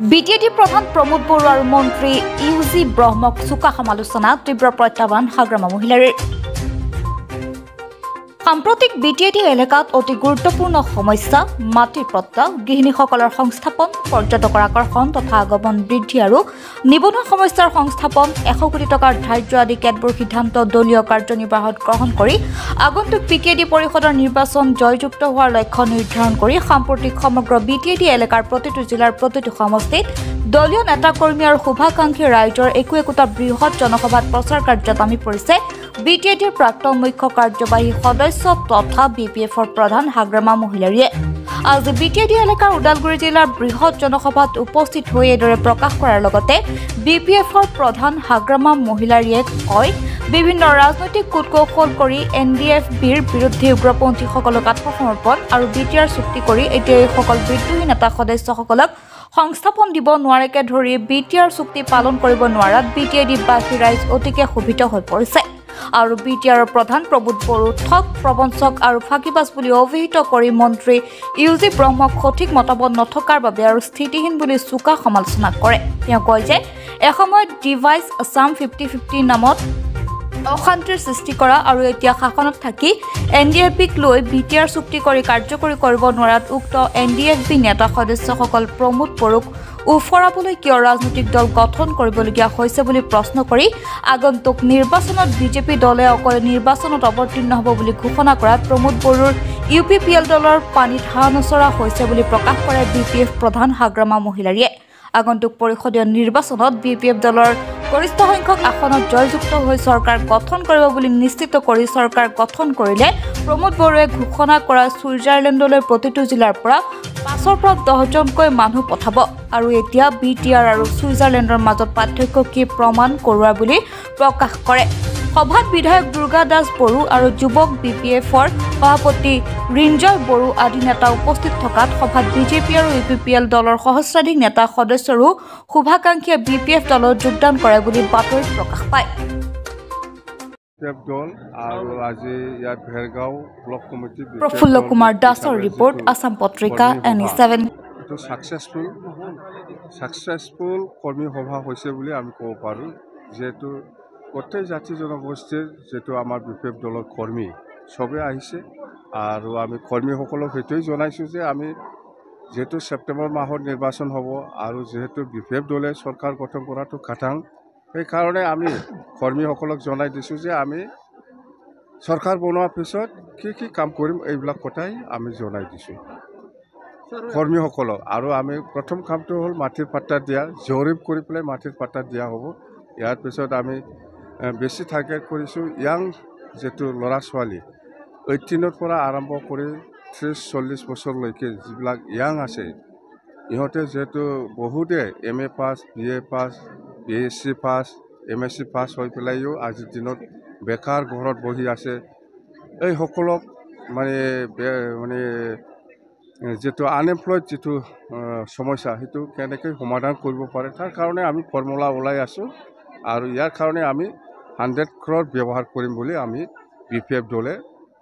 BTAD প্ৰধান প্ৰমোদ বড়ো আৰু মন্ত্ৰী ইউজি ব্ৰহ্মক চোকা সমালোচনা তীব্ৰ প্ৰত্যাহ্বান হাগ্ৰামা মহিলাৰ সাম্প্ৰতিক বিটিএডি এলেকাত অতি গুৰুত্বপূৰ্ণ সমস্যা মাটিৰ পট্টা গৃহিণীসকলৰ সংস্থাপন পৰ্যটকৰ আকৰ্ষণ তথা আগমন বৃদ্ধি আৰু নিবনুৱা সমস্যাৰ সংস্থাপন 100 কোটি টকাৰ ধাৰ্য আদি কেতবোৰ সিদ্ধান্ত দলীয় কাৰ্যনিৰ্বাহত গ্ৰহণ কৰি আগন্তুক বিটিএডি পৰিষদৰ নিৰ্বাচন জয়যুক্ত হোৱাৰ লক্ষ্য নিৰ্ধাৰণ কৰি সাম্প্ৰতিক সমগ্ৰ বিটিএডি এলেকাৰ প্ৰতিটো জিলাৰ প্ৰতিটো সমষ্টিত দলীয় নেতাকৰ্মী আৰু শুভাকাংক্ষী ৰাইজৰ একোটা বৃহৎ জনসভাত প্ৰচাৰ কাৰ্যত নামি পৰিছে বিটিএডিৰ প্ৰাক্তন মুখ্য কাৰ্যবাহী সদস্য তথা বিপিএফৰ প্ৰধান হাগ্ৰামা মহিলাৰীয়ে আজি বিটিএডি এলেকাৰ ওদালগুৰি জিলাৰ বৃহৎ জনসভাত উপস্থিত হৈ এইদৰে প্ৰকাশ কৰাৰ লগতে বিপিএফৰ প্ৰধান হাগ্ৰামা মহিলাৰীয়ে কয় বিভিন্ন ৰাজনৈতিক কূটকৌশল কৰি এনডিএফবিৰ বিৰুদ্ধে উগ্ৰপন্থীসকলক আত্মসমৰ্পণ আৰু বিটিআৰ চুক্তি কৰি এতিয়া এইসকল বিদ্ৰোহী নেতা সদস্যসকলক সংস্থাপন দিব নোৱাৰাকে ধৰি বিটিআৰ চুক্তি পালন কৰিব নোৱাৰাত বিটিএডিবাসী ৰাইজ অতিকে ক্ষোভিত হৈ পৰিছে আৰু বিটিআৰৰ প্ৰধান প্ৰমোদ বড়ো ঠগ প্ৰবঞ্চক আৰু ফাঁকিবাজ বুলি অভিহিত কৰি মন্ত্ৰী ইউজি ব্ৰহ্মক সঠিক মতামত নথকাৰ বাবে আৰু স্থিতিহীন বুলি চোকা সমালোচনা কৰে তেওঁ কয় যে এসময়ত ডিভাইচ আছাম 50-50 নামত অশান্তিৰ সৃষ্টি কৰা আৰু এতিয়া শাসনত থাকি এনডিএফবিক লৈ বিটিআৰ চুক্তি কৰি কাৰ্যকৰী কৰিব নোৱাৰাত উক্ত এনডিএফবি নেতা সদস্যসকল প্ৰমোদ বড়োক উফৰাবলৈ কিয় ৰাজনৈতিক দল গঠন কৰিবলগীয়া হৈছে বুলি প্ৰশ্ন কৰি আগন্তুক নিৰ্বাচনত বিজেপি দলে অকলে নিৰ্বাচনত অৱতীৰ্ণ হ'ব বুলি ঘোষণা কৰাত প্ৰমোদ বড়োৰ ইউপিপিএল দলৰ পানীত হাঁহ নচৰা হৈছে বুলি প্ৰকাশ কৰে বিপিএফ প্ৰধান হাগ্ৰামা মহিলাৰীয়ে আগন্তুক পৰিষদীয় নিৰ্বাচনত বিপিএফ দলৰ গৰিষ্ঠ সংখ্যক আসনত জয়যুক্ত হৈ চৰকাৰ গঠন কৰিব বুলি নিশ্চিত কৰি চৰকাৰ গঠন কৰিলে প্ৰমোদ বড়োৱে ঘোষণা কৰা ছুইজাৰলেণ্ডলৈ প্ৰতিটো জিলাৰ পৰা 5-10জনকৈ মানুহ পঠাব আৰু এতিয়া বিটিআৰ আৰু ছুইজাৰলেণ্ডৰ মাজত পাৰ্থক্য কি প্ৰমাণ কৰোৱা বুলি প্ৰকাশ কৰে সভাত বিধায়ক দুৰ্গা দাস বড়ো আৰু যুৱক বিপিএফৰ সভাপতি ৰিঞ্জয় বড়ো আদি নেতা উপস্থিত থকাত সভাত বিজেপি আৰু ইউপিপিএল দলৰ সহস্ৰাধিক নেতা সদস্যৰো শুভাকাংক্ষীয়ে বিপিএফ দলত যোগদান কৰে বুলি বাতৰিত প্ৰকাশ পায় প্ৰফুল্ল কুমাৰ দাসৰ ৰিপৰ্ট আছাম পত্ৰিকা NE7 সাকসেসফুল কৰ্মী সভা হৈছে বুলি আমি ক'ব পাৰোঁ যেহেতু গোটেই জাতি জনগোষ্ঠীৰ যেটো আমাৰ বিপিএফ দলৰ কৰ্মী সবে আহিছে আৰু আমি কৰ্মীসকলক সেইটোৱে জনাইছোঁ যে আমি যেহেতু সেপ্টেম্বৰ মাহত নিৰ্বাচন হ'ব আৰু যেহেতু বিপিএফ দলে চৰকাৰ গঠন কৰাটো খাটাং সেইকাৰণে আমি কৰ্মীসকলক জনাই দিছোঁ যে আমি চৰকাৰ বনোৱাৰ পিছত কি কাম কৰিম এইবিলাক কথাই আমি জনাই দিছোঁ কৰ্মীসকলক আৰু আমি প্ৰথম কামটো হ'ল মাটিৰ পাট্টা দিয়া জৰীপ কৰি পেলাই মাটিৰ পাট্টা দিয়া হ'ব ইয়াৰ পিছত আমি বেছি টাৰ্গেট কৰিছোঁ ইয়াং যেটো ল'ৰা ছোৱালী 18ৰ পৰা আৰম্ভ কৰি 30-40 বছৰলৈকে যিবিলাক ইয়াং আছে ইহঁতে যেহেতু বহুতে MA পাছ BA পাছ BSc পাছ MSc পাছ হৈ পেলাইও আজিৰ দিনত বেকাৰ ঘৰত বহি আছে এই সকলক মানে যেটো আনএমপ্লয়েড যেটো সমস্যা সেইটো কেনেকৈ সমাধান কৰিব পাৰে তাৰ কাৰণে আমি ফৰ্মুলা ওলাই আছোঁ আৰু ইয়াৰ কাৰণে আমি 100 crore ব্যৱহাৰ কৰিম বুলি আমি বিপিএফ দলে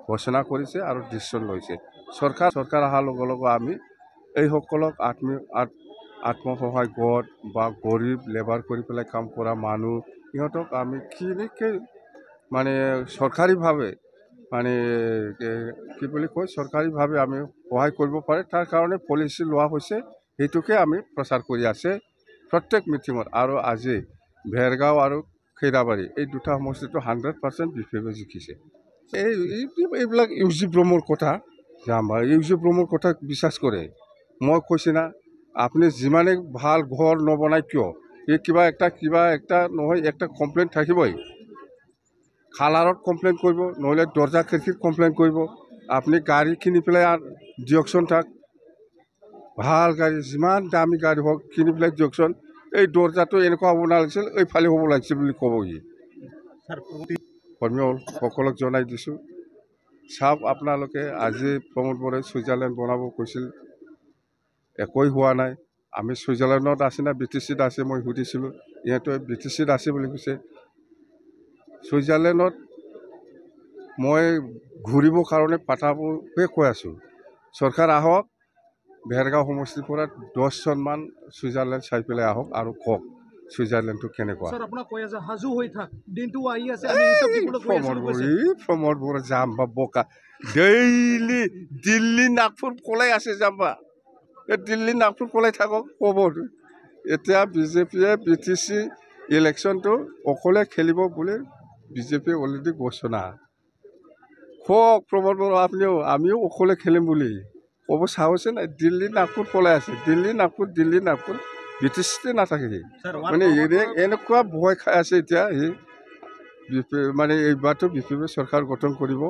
ঘোষণা কৰিছে আৰু ডিসিশন লৈছে চৰকাৰ অহাৰ লগে লগে আমি এই সকলক আত্মসহায়ক গোট বা গৰীব লেবাৰ কৰি পেলাই কাম কৰা মানুহ ইহঁতক আমি কিনেকৈ মানে চৰকাৰীভাৱে মানে কি বুলি কয় চৰকাৰীভাৱে আমি সহায় কৰিব পাৰে তাৰ কাৰণে পলিচি লোৱা হৈছে সেইটোকে আমি প্ৰচাৰ কৰি আছে প্ৰত্যেক মিটিঙত আৰু আজি ভেৰগাঁও আৰু খৈৰাবাৰী এই দুটা সমষ্টিটো 100% বিপিএফে জিকিছে এইবিলাক ইউজি ব্ৰহ্মৰ কথা ইউজি ব্ৰহ্মৰ কথা বিশ্বাস কৰে মই কৈছে না আপুনি যিমানে ভাল ঘৰ নবনাই কিয় এই কিবা একটা নহয় একটা কমপ্লেইন থাকিবই কালাৰত কমপ্লেইন কৰিব নহলে দৰ্জা খিৰিকীত কমপ্লেইন কৰিব আপুনি গাড়ী কিনি পেলাই দিয়কচোন তাক ভাল গাড়ী যিমান দামী গাড়ী হওক কিনি পেলাই দিয়কচোন এই দৰ্জাটো এনেকুৱা হ'ব নালাগিছিল এইফালে হ'ব লাগিছিল বুলি ক'বহি কৰ্মীসকলক জনাই দিছোঁ চাওক আপোনালোকে আজি প্ৰমোদ বড়োই ছুইজাৰলেণ্ড বনাব কৈছিল একোই হোৱা নাই আমি ছুইজাৰলেণ্ডত আছে না BTCত আছে মই সুধিছিলোঁ ইহঁতে BTCত আছে বুলি কৈছে ছুইজাৰলেণ্ডত মই ঘূৰিবৰ কাৰণে পাঠাবকে কৈ আছোঁ চৰকাৰ আহক ভেৰগাঁও সমষ্টিৰ পৰা 10জনমান ছুইজাৰলেণ্ড চাই পেলাই আহক আৰু কওক ছুইজাৰলেণ্ডটো কেনেকুৱা। স্যাৰ আপোনাক কৈ আছে হাজু হৈ থাক দিনটো আহি আছে আমি হিচাপ দিবলৈ কৈ আছো প্ৰমোদ বড়ো যাম বা বোকা ডেইলি দিল্লী নাগপুৰ পলাই আছে যাম বা দিল্লী নাগপুৰ পলাই থাকক ক'ব। এতিয়া বিজেপিয়ে BTC ইলেকশ্যনটো অকলে খেলিব বুলি বিজেপিয়ে অলৰেডি ঘোষণা কওক প্ৰমোদ বড়ো আপুনিও আমিও অকলে খেলিম বুলি ক'ব চাওঁছে নাই। দিল্লী নাগপুৰ পলাই আছে দিল্লী নাগপুৰ BTCতে নাথাকে সি মানে এনেকুৱা ভয় খাই আছে এতিয়া সি মানে এইবাৰতো BJP চৰকাৰ গঠন কৰিব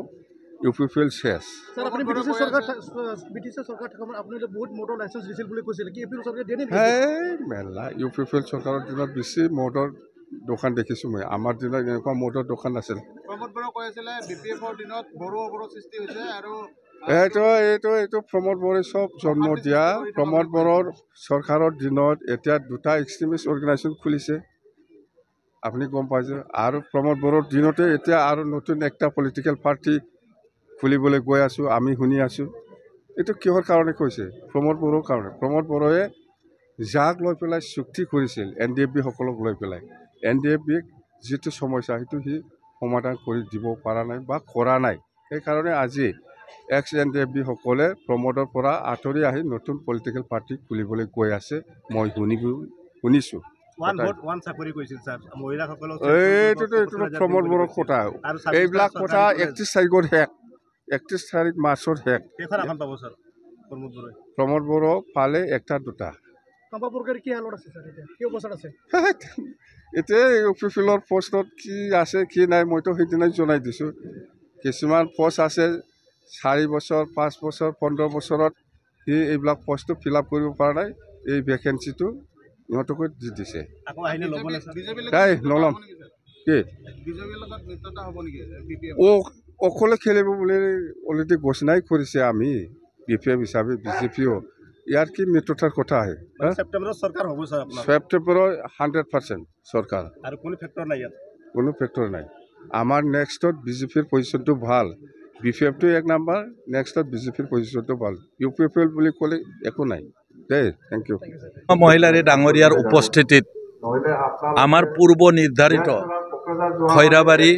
UPPL শেষ। স্যাৰ আপনি ব্ৰিটিশ সৰকাৰ থাকা আপনি বহুত মোটৰ লাইসেন্স দিছিল বুলি কৈছিল কি এপিৰ সৰকাৰ দিয়ে নেকি? মেলা UPPL চৰকাৰৰ দিনত বেছি মদৰ দোকান দেখিছোঁ মই। আমাৰ দিনত এনেকুৱা মদৰ দোকান নাছিল। প্ৰমোদ বড়ো কৈ আছিলে BPFৰ দিনত বড়ো সৃষ্টি হৈছে আৰু এইটো প্ৰমোদ বড়োই চব জন্ম দিয়া। প্ৰমোদ বড়োৰ চৰকাৰৰ দিনত এতিয়া 2টা এক্সট্ৰিমিষ্ট অৰ্গেনাইজেশ্যন খুলিছে আপুনি গম পাইছে আৰু প্ৰমোদ বড়োৰ দিনতে এতিয়া আৰু নতুন একটা পলিটিকেল পাৰ্টি খুলিবলৈ গৈ আছোঁ আমি শুনি আছোঁ। এইটো কিহৰ কাৰণে কৈছে? প্ৰমোদ বড়োৰ কাৰণে। প্ৰমোদ বড়োৱে যাক লৈ পেলাই চুক্তি কৰিছিল NDFB সকলক লৈ পেলাই NDFBক যিটো সমস্যা সেইটো সি সমাধান কৰি দিব পৰা নাই বা কৰা নাই। সেইকাৰণে আজি ex-NDFB সকলে প্ৰমোদৰ পৰা আঁতৰি আহি নতুন পলিটিকেল পাৰ্টি খুলিবলৈ গৈ আছে মই শুনিছোঁ। এইটোতো প্ৰমোদ বড়োৰ কথা। এইবিলাক কথা 31 তাৰিখৰ শেষ 31 তাৰিখ মাৰ্চৰ শেষ। প্ৰমোদ বড়ো পালে 1টা 2টা এতিয়া UPPLৰ পোষ্টত কি আছে কি নাই মইতো সেইদিনাই জনাই দিছোঁ। কিছুমান পোষ্ট আছে 4 বছৰ 5 বছৰ 15 বছৰত সি এইবিলাক পোষ্টটো ফিল আপ কৰিব পৰা নাই। এই ভেকেঞ্চিটো ইহঁতকৈ দি দিছে। নল'ম কি অকলে খেলিব বুলি অলৰেডি ঘোষণাই কৰিছে আমি BPF হিচাপে BJPও ইয়াৰ কি মিত্ৰতাৰ কথা আহে। ছেপ্টেম্বৰৰ 100% চৰকাৰ আৰু কোনো ফেক্টৰ নাই। আমাৰ নেক্সটত BJPৰ পজিশ্যনটো ভাল BPFটো 1 নম্বৰ নেক্সটত BJPৰ পজিশ্যনটো ভাল UPPL বুলি ক'লে একো নাই দেই। Thank U. মহিলাৰী ডাঙৰীয়াৰ উপস্থিতিত আমাৰ পূৰ্ব নিৰ্ধাৰিত খৈৰাবাৰী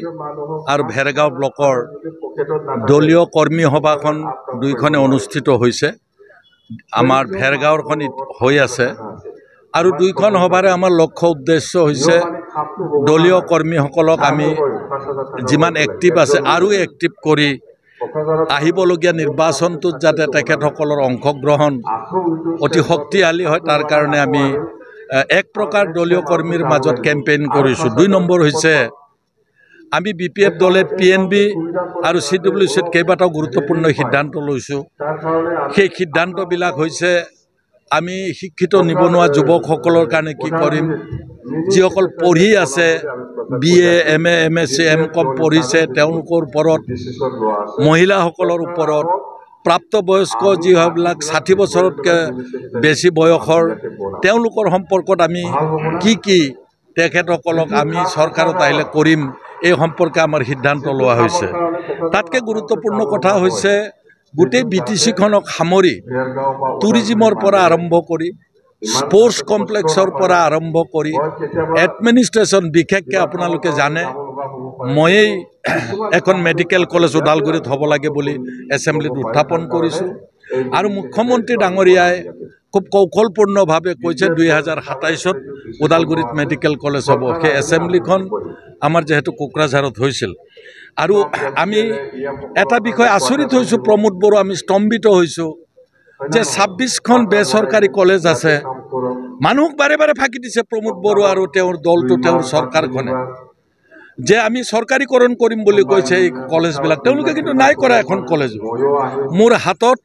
আৰু ভেৰগাঁও ব্লকৰ দলীয় কৰ্মী সভাখন 2খনে অনুষ্ঠিত হৈছে। আমাৰ ভেৰগাঁওৰখন হৈ আছে আৰু 2খন সভাৰে আমাৰ লক্ষ্য উদ্দেশ্য হৈছে দলীয় কৰ্মীসকলক আমি যিমান এক্টিভ আছে আৰু এক্টিভ কৰি আহিবলগীয়া নিৰ্বাচনটোত যাতে তেখেতসকলৰ অংশগ্ৰহণ অতি শক্তিশালী হয় তাৰ কাৰণে আমি এক প্ৰকাৰ দলীয় কৰ্মীৰ মাজত কেম্পেইন কৰিছোঁ। 2 নম্বৰ হৈছে আমি BPF দলে PNB আৰু CWCত কেইবাটাও গুৰুত্বপূৰ্ণ সিদ্ধান্ত লৈছোঁ। সেই সিদ্ধান্তবিলাক হৈছে আমি শিক্ষিত নিবনুৱা যুৱকসকলৰ কাৰণে কি কৰিম, যিসকল পঢ়ি আছে BA MA MSc MCom পঢ়িছে তেওঁলোকৰ ওপৰত, মহিলাসকলৰ ওপৰত, প্ৰাপ্তবয়স্ক যিবিলাক 60 বছৰতকৈ বেছি বয়সৰ তেওঁলোকৰ সম্পৰ্কত আমি কি তেখেতসকলক আমি চৰকাৰত আহিলে কৰিম এই সম্পৰ্কে আমাৰ সিদ্ধান্ত লোৱা হৈছে। তাতকৈ গুৰুত্বপূৰ্ণ কথা হৈছে গোটেই BTCখনক সামৰি টুৰিজিমৰ পৰা আৰম্ভ কৰি স্পৰ্টছ কমপ্লেক্সৰ পৰা আৰম্ভ কৰি এডমিনিষ্ট্ৰেশ্যন বিশেষকৈ আপোনালোকে জানে ময়েই এখন মেডিকেল কলেজ ওদালগুৰিত হ'ব লাগে বুলি এছেম্বলিত উত্থাপন কৰিছোঁ আৰু মুখ্যমন্ত্ৰী ডাঙৰীয়াই খুব কৌশলপূৰ্ণভাৱে কৈছে 2027ত ওদালগুৰিত মেডিকেল কলেজ হ'ব। সেই এছেম্বলিখন আমাৰ যিহেতু কোকৰাঝাৰত হৈছিল আৰু আমি এটা বিষয় আচৰিত হৈছোঁ প্ৰমোদ বড়ো আমি স্তম্ভিত হৈছোঁ যে 26খন বেচৰকাৰী কলেজ আছে। মানুহক বাৰে বাৰে ফাঁকি দিছে প্ৰমোদ বড়ো আৰু তেওঁৰ দলটো তেওঁৰ চৰকাৰখনে যে আমি চৰকাৰীকৰণ কৰিম বুলি কৈছে এই কলেজবিলাক, তেওঁলোকে কিন্তু নাই কৰা এখন কলেজ। মোৰ হাতত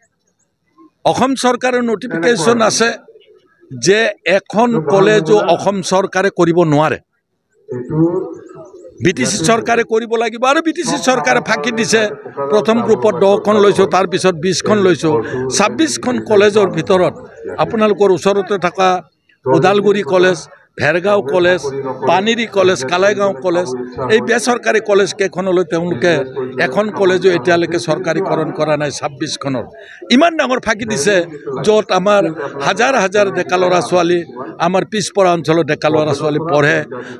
অসম চৰকাৰৰ নটিফিকেশ্যন আছে যে এখন কলেজো অসম চৰকাৰে কৰিব নোৱাৰে, BTC চৰকাৰে কৰিব লাগিব আৰু BTC চৰকাৰে ফাঁকি দিছে। প্ৰথম গ্ৰুপত 10খন লৈছোঁ, তাৰপিছত 20খন লৈছোঁ। 26খন কলেজৰ ভিতৰত আপোনালোকৰ ওচৰতে থকা Udalguri college, Bhergaon college, Paneri college, Kalaigaon college, এই বেচৰকাৰী কলেজ কেইখনলৈ তেওঁলোকে এখন কলেজো এতিয়ালৈকে চৰকাৰীকৰণ কৰা নাই 26খনৰ। ইমান ডাঙৰ ফাঁকি দিছে য'ত আমাৰ হাজাৰ হাজাৰ ডেকা ল'ৰা ছোৱালী, আমাৰ পিছপৰা অঞ্চলৰ ডেকা ল'ৰা ছোৱালী পঢ়ে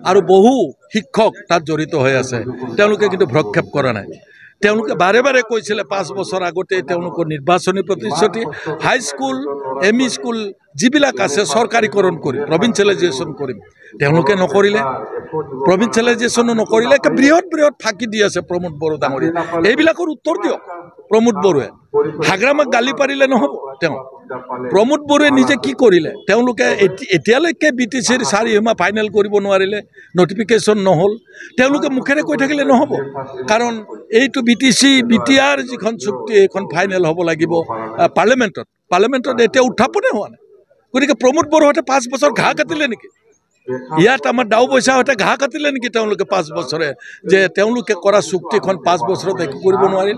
আৰু বহু শিক্ষক তাত জড়িত হৈ আছে, তেওঁলোকে কিন্তু ভ্ৰক্ষেপ কৰা নাই। তেওঁলোকে বাৰে বাৰে কৈছিলে 5 বছৰ আগতে তেওঁলোকৰ নিৰ্বাচনী প্ৰতিশ্ৰুতি হাইস্কুল, এম ই স্কুল যিবিলাক আছে চৰকাৰীকৰণ কৰিম, প্ৰভিঞ্চিয়েলাইজেশ্যন কৰিম, তেওঁলোকে নকৰিলে। প্ৰভিঞ্চিয়েলাইজেশ্যনো নকৰিলে। একে বৃহৎ বৃহৎ ফাঁকি দি আছে প্ৰমোদ বড়ো ডাঙৰীয়া। এইবিলাকৰ উত্তৰ দিয়ক প্ৰমোদ বড়োৱে। হাগ্ৰামাক গালি পাৰিলে নহ'ব। তেওঁ প্ৰমোদ বড়োৱে নিজে কি কৰিলে? তেওঁলোকে এতিয়ালৈকে BTCৰ 4 সীমা ফাইনেল কৰিব নোৱাৰিলে, নটিফিকেশ্যন নহ'ল। তেওঁলোকে মুখেৰে কৈ থাকিলে নহ'ব, কাৰণ এইটো BTC BTR যিখন চুক্তি এইখন ফাইনেল হ'ব লাগিব পাৰ্লিমেণ্টত এতিয়া উত্থাপনে হোৱা নাই। গতিকে প্ৰমোদ বড়োহঁতে 5 বছৰ ঘাঁহ কাটিলে নেকি? ইয়াত আমাৰ ডাও পইচাহঁতে ঘাঁহ কাটিলে নেকি তেওঁলোকে 5 বছৰে, যে তেওঁলোকে কৰা চুক্তিখন 5 বছৰত একো কৰিব নোৱাৰিল?